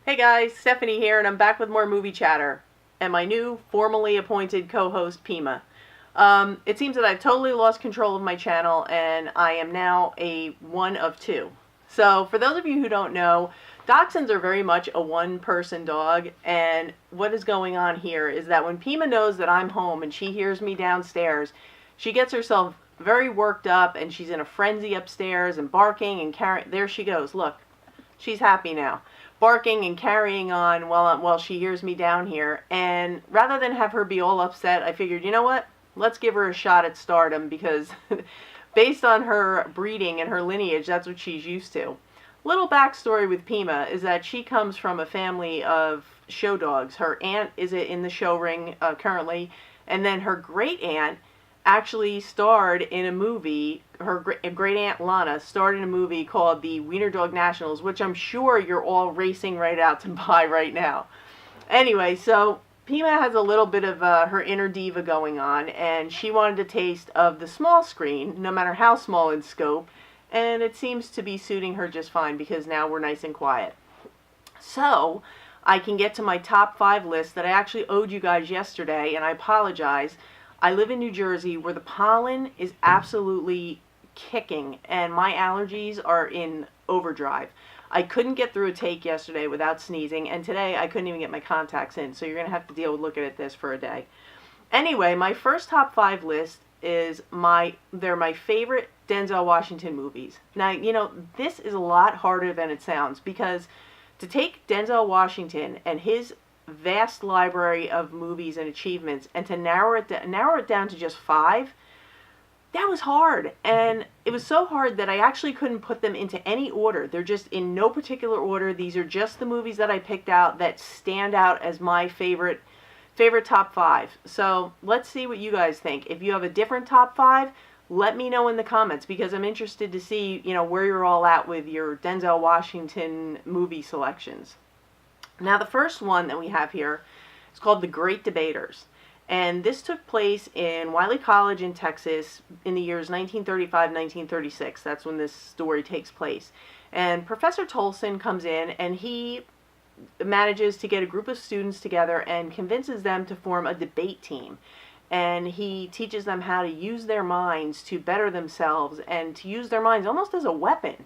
Hey guys, Stephanie here, and I'm back with more movie chatter, and my new formally appointed co-host, Pima. It seems that I've totally lost control of my channel, and I am now a one of two. So, for those of you who don't know, Dachshunds are very much a one-person dog, and what is going on here is that when Pima knows that I'm home and she hears me downstairs, she gets herself very worked up, and she's in a frenzy upstairs and barking and carrying. There she goes, look. She's happy now. Barking and carrying on while she hears me down here. And rather than have her be all upset, I figured, you know what? Let's give her a shot at stardom because based on her breeding and her lineage, that's what she's used to. Little backstory with Pima is that she comes from a family of show dogs. Her aunt is in the show ring currently, and then her great aunt actually starred in a movie. Her great aunt Lana starred in a movie called the Wiener Dog Nationals, which I'm sure you're all racing right out to buy right now. Anyway, so Pima has a little bit of her inner diva going on, and she wanted a taste of the small screen, no matter how small in scope, and it seems to be suiting her just fine because now we're nice and quiet. So I can get to my top 5 list that I actually owed you guys yesterday, and I apologize. I live in New Jersey where the pollen is absolutely kicking and my allergies are in overdrive. I couldn't get through a take yesterday without sneezing, and today I couldn't even get my contacts in, so you're going to have to deal with looking at this for a day. Anyway, my first top 5 list is they're my favorite Denzel Washington movies. Now, you know, this is a lot harder than it sounds because to take Denzel Washington and his vast library of movies and achievements and to narrow it down to just 5, that was hard. And it was so hard that I actually couldn't put them into any order. They're just in no particular order. These are just the movies that I picked out that stand out as my favorite top 5. So let's see what you guys think. If you have a different top 5, let me know in the comments because I'm interested to see, you know, where you're all at with your Denzel Washington movie selections. Now, the first one that we have here is called The Great Debaters. And this took place in Wiley College in Texas in the years 1935-1936. That's when this story takes place. And Professor Tolson comes in and he manages to get a group of students together and convinces them to form a debate team. And he teaches them how to use their minds to better themselves and to use their minds almost as a weapon.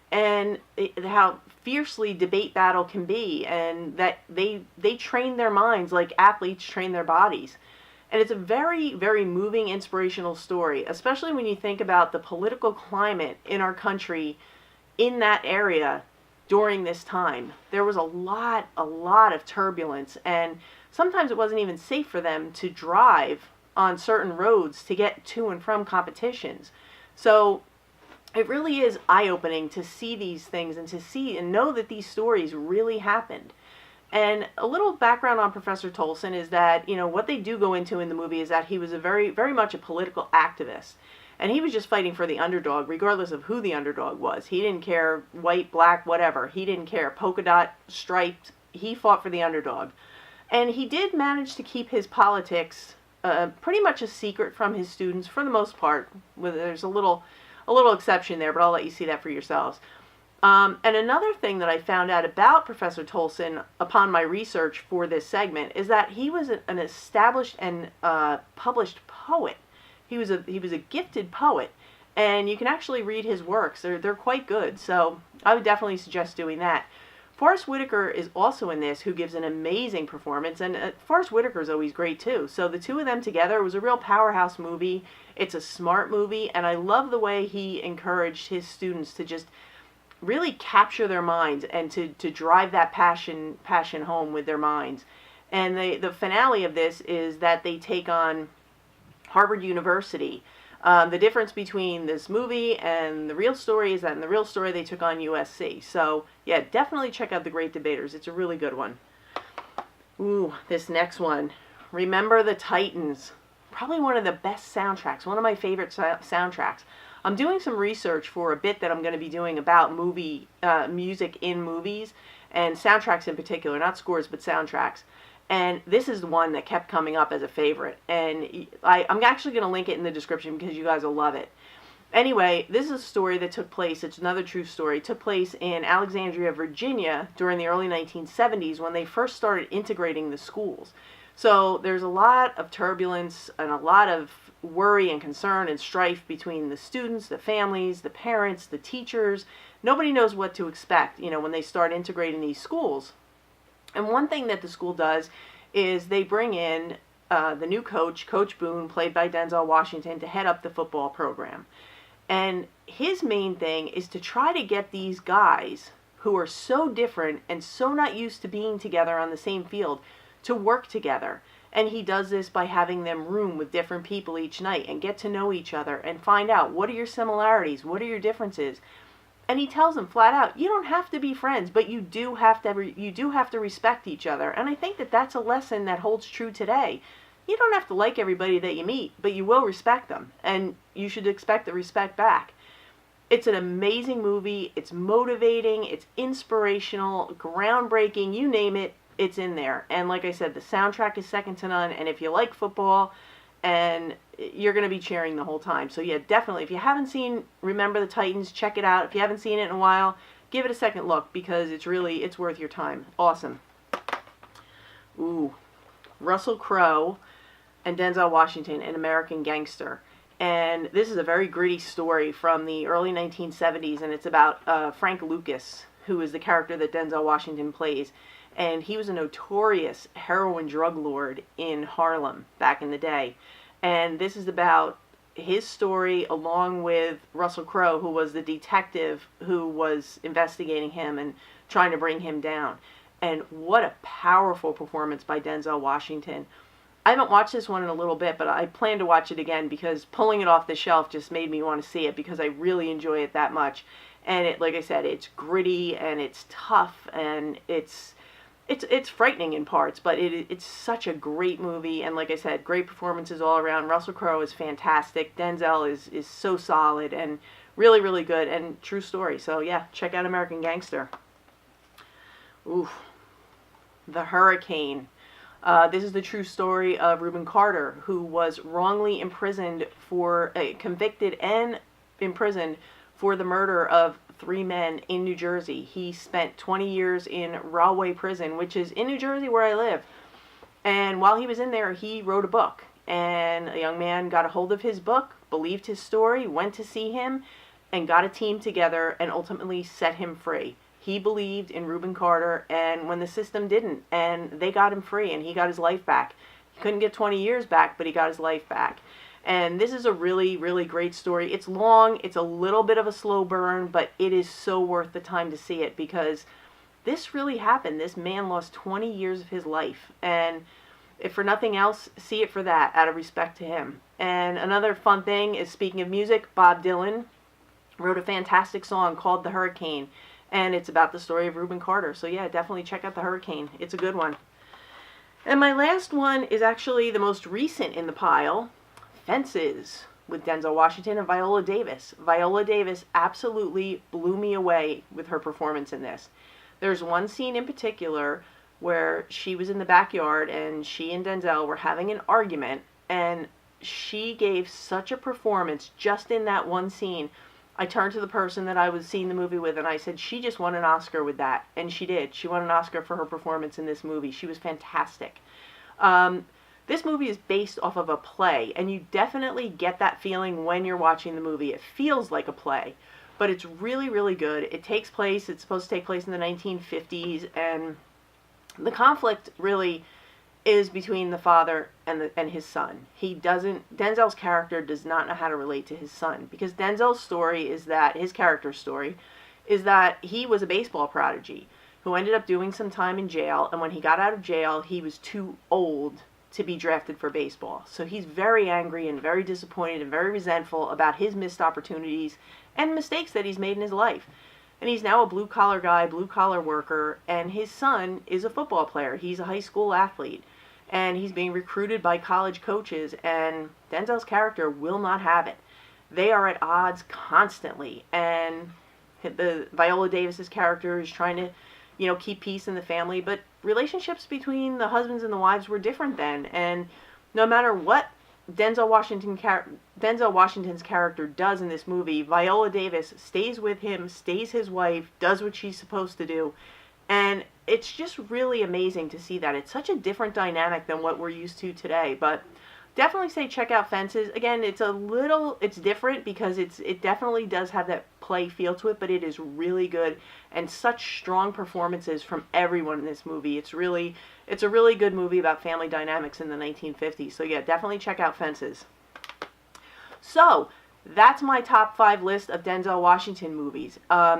And how fiercely debate battle can be, and that they train their minds like athletes train their bodies. And it's a very, very moving, inspirational story, especially when you think about the political climate in our country in that area during this time. There was a lot of turbulence, and sometimes it wasn't even safe for them to drive on certain roads to get to and from competitions. So it really is eye-opening to see these things and to see and know that these stories really happened. And a little background on Professor Tolson is that, you know, what they do go into in the movie is that he was a very, very much a political activist. And he was just fighting for the underdog, regardless of who the underdog was. He didn't care, white, black, whatever. He didn't care, polka dot, striped. He fought for the underdog. And he did manage to keep his politics pretty much a secret from his students for the most part. There's a little exception there, but I'll let you see that for yourselves. And another thing that I found out about Professor Tolson upon my research for this segment is that he was an established and published poet. He was a gifted poet, and you can actually read his works. They're quite good, so I would definitely suggest doing that. Forrest Whitaker is also in this, who gives an amazing performance, and Forrest Whitaker is always great too. So the two of them together was a real powerhouse movie. It's a smart movie, and I love the way he encouraged his students to just really capture their minds and to drive that passion home with their minds. And the finale of this is that they take on Harvard University. The difference between this movie and the real story is that in the real story they took on USC. So yeah, definitely check out The Great Debaters. It's a really good one. Ooh, this next one. Remember the Titans. Probably one of the best soundtracks. One of my favorite soundtracks. I'm doing some research for a bit that I'm going to be doing about music in movies and soundtracks in particular, not scores but soundtracks. And this is the one that kept coming up as a favorite. And I'm actually going to link it in the description because you guys will love it. Anyway, this is a story that took place, it's another true story, took place in Alexandria, Virginia during the early 1970s when they first started integrating the schools. So there's a lot of turbulence and a lot of worry and concern and strife between the students, the families, the parents, the teachers. Nobody knows what to expect, when they start integrating these schools. And one thing that the school does is they bring in the new coach, Coach Boone, played by Denzel Washington, to head up the football program. And his main thing is to try to get these guys who are so different and so not used to being together on the same field to work together. And he does this by having them room with different people each night and get to know each other and find out, what are your similarities, what are your differences. And he tells them flat out, you don't have to be friends, but you do have to respect each other. And I think that that's a lesson that holds true today. You don't have to like everybody that you meet, but you will respect them, and you should expect the respect back. It's an amazing movie. It's motivating. It's inspirational, groundbreaking. You name it, it's in there. And like I said, the soundtrack is second to none. And if you like football, and you're going to be cheering the whole time. So yeah, definitely. If you haven't seen Remember the Titans, check it out. If you haven't seen it in a while, give it a second look, because it's worth your time. Awesome. Ooh, Russell Crowe and Denzel Washington, An American Gangster. And this is a very gritty story from the early 1970s, and it's about Frank Lucas, who is the character that Denzel Washington plays. And he was a notorious heroin drug lord in Harlem back in the day. And this is about his story along with Russell Crowe, who was the detective who was investigating him and trying to bring him down. And what a powerful performance by Denzel Washington. I haven't watched this one in a little bit, but I plan to watch it again, because pulling it off the shelf just made me want to see it, because I really enjoy it that much. And it, like I said, it's gritty and it's tough and it's frightening in parts, but it's such a great movie. And like I said, great performances all around. Russell Crowe is fantastic. Denzel is so solid and really, really good, and true story. So yeah, check out American Gangster. Ooh, The Hurricane. This is the true story of Reuben Carter, who was wrongly convicted and imprisoned for the murder of 3 men in New Jersey. He spent 20 years in Rahway Prison, which is in New Jersey where I live. And while he was in there, he wrote a book. And a young man got a hold of his book, believed his story, went to see him, and got a team together and ultimately set him free. He believed in Reuben Carter, and when the system didn't, and they got him free, and he got his life back. He couldn't get 20 years back, but he got his life back. And this is a really, really great story. It's long, it's a little bit of a slow burn, but it is so worth the time to see it, because this really happened. This man lost 20 years of his life, and if for nothing else, see it for that, out of respect to him. And another fun thing is, speaking of music, Bob Dylan wrote a fantastic song called The Hurricane. And it's about the story of Reuben Carter. So yeah, definitely check out The Hurricane. It's a good one. And my last one is actually the most recent in the pile. Fences, with Denzel Washington and Viola Davis. Viola Davis absolutely blew me away with her performance in this. There's one scene in particular where she was in the backyard and she and Denzel were having an argument, and she gave such a performance just in that one scene. I turned to the person that I was seeing the movie with and I said, she just won an Oscar with that. And she did. She won an Oscar for her performance in this movie. She was fantastic. This movie is based off of a play, and you definitely get that feeling when you're watching the movie. It feels like a play, but it's really, really good. It's supposed to take place in the 1950s, and the conflict really is between the father and his son. Denzel's character does not know how to relate to his son, because Denzel's story is that, his character's story, is that he was a baseball prodigy who ended up doing some time in jail, and when he got out of jail, he was too old to be drafted for baseball. So he's very angry and very disappointed and very resentful about his missed opportunities and mistakes that he's made in his life. And he's now a blue-collar guy, blue-collar worker, and his son is a football player. He's a high school athlete, and he's being recruited by college coaches, and Denzel's character will not have it. They are at odds constantly, and the Viola Davis's character is trying to, keep peace in the family, but relationships between the husbands and the wives were different then, and no matter what Denzel Washington's character does in this movie. Viola Davis stays with him, stays his wife, does what she's supposed to do, and it's just really amazing to see that. It's such a different dynamic than what we're used to today, but definitely say check out Fences. Again, it's different because it definitely does have that play feel to it, but it is really good, and such strong performances from everyone in this movie. It's a really good movie about family dynamics in the 1950s. So yeah, definitely check out Fences. So that's my top 5 list of Denzel Washington movies.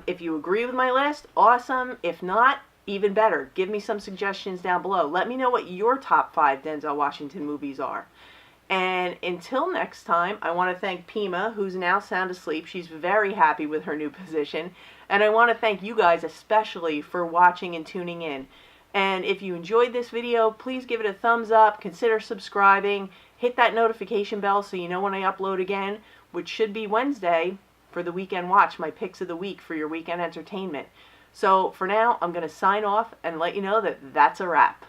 If you agree with my list, awesome. If not, even better. Give me some suggestions down below. Let me know what your top 5 Denzel Washington movies are. And until next time, I want to thank Pima, who's now sound asleep. She's very happy with her new position. And I want to thank you guys especially for watching and tuning in. And if you enjoyed this video, please give it a thumbs up, consider subscribing, hit that notification bell so you know when I upload again, which should be Wednesday for the weekend watch, my picks of the week for your weekend entertainment. So for now, I'm going to sign off and let you know that that's a wrap.